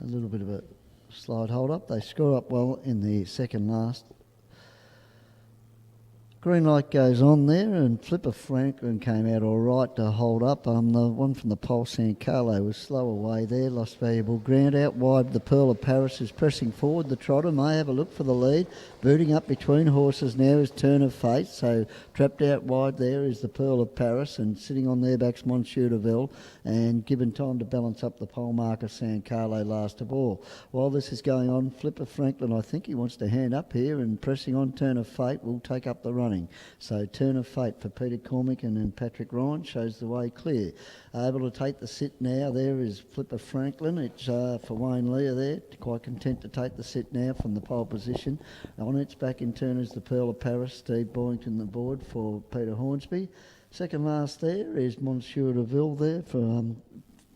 little bit of a slide hold up. They score up well in the second last. Green light goes on there, and Flipper Franklin came out all right to hold up. The one from the pole, San Carlo, was slow away there, lost valuable ground. Out wide, the Pearl of Paris is pressing forward. The trotter may have a look for the lead. Booting up between horses now is Turn of Fate. So trapped out wide there is the Pearl of Paris, and sitting on their backs Monsieur de Ville, and given time to balance up the pole marker San Carlo last of all. While this is going on, Flipper Franklin, I think he wants to hand up here, and pressing on Turn of Fate will take up the running. So Turn of Fate for Peter Cormick and Patrick Ryan shows the way clear. Able to take the sit now there is Flipper Franklin. It's for Wayne Lear there, quite content to take the sit now from the pole position. On its back in turn is the Pearl of Paris, Steve Boyington the board for Peter Hornsby. Second last there is Monsieur de Ville there for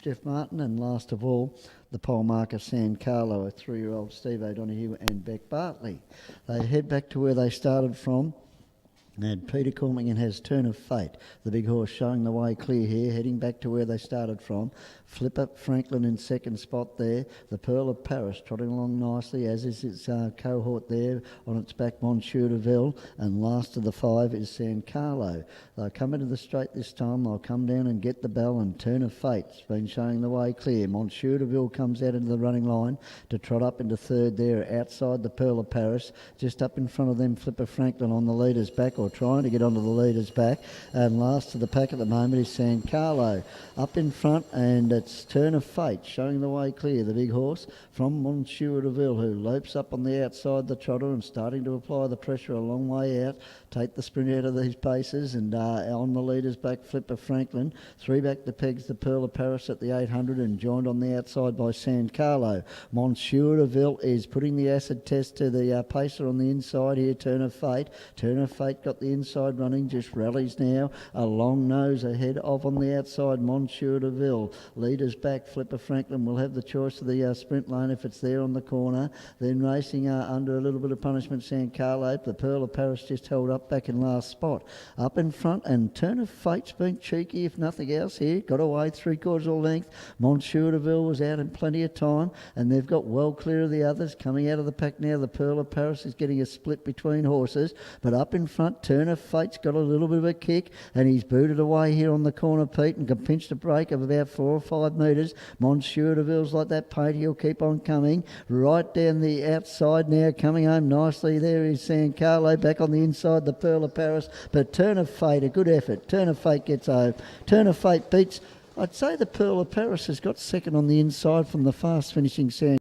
Jeff Martin, and last of all the pole marker San Carlo, a 3-year-old Steve O'Donoghue and Beck Bartley. They head back to where they started from. And Peter Cormigan has Turn of Fate, the big horse showing the way clear here, heading back to where they started from. Flipper Franklin in second spot there. The Pearl of Paris trotting along nicely, as is its cohort there. On its back, Monsieur de Ville. And last of the 5 is San Carlo. They'll come into the straight this time. They'll come down and get the bell, and Turn of Fate's been showing the way clear. Monsieur de Ville comes out into the running line to trot up into third there outside the Pearl of Paris. Just up in front of them, Flipper Franklin on the leader's back, or trying to get onto the leader's back. And last to the pack at the moment is San Carlo. Up in front, and it's Turn of Fate showing the way clear, the big horse from Monsieur de Ville, who lopes up on the outside the trotter and starting to apply the pressure a long way out. Take the sprint out of these paces, and on the leader's back, Flipper Franklin. 3 back the pegs, the Pearl of Paris at the 800, and joined on the outside by San Carlo. Monsieur de Ville is putting the acid test to the pacer on the inside here, Turn of Fate. Turn of Fate got the inside running, just rallies now. A long nose ahead of on the outside, Monsieur de Ville. Leaders back, Flipper Franklin will have the choice of the sprint lane if it's there on the corner. Then racing under a little bit of punishment, San Carlo. The Pearl of Paris just held up back in last spot. Up in front, and Turn of Fate's been cheeky if nothing else here. Got away 3/4 of length. Monsieur de Ville was out in plenty of time, and they've got well clear of the others. Coming out of the pack now, the Pearl of Paris is getting a split between horses, but up in front, Turn of Fate's got a little bit of a kick, and he's booted away here on the corner, Pete, and can pinch a break of about 4 or 5 metres. Monsieur de Ville's like that, Pete. He'll keep on coming. Right down the outside now, coming home nicely. There is San Carlo back on the inside, the Pearl of Paris. But Turn of Fate, a good effort. Turn of Fate gets home. Turn of Fate beats, I'd say the Pearl of Paris has got second on the inside from the fast finishing San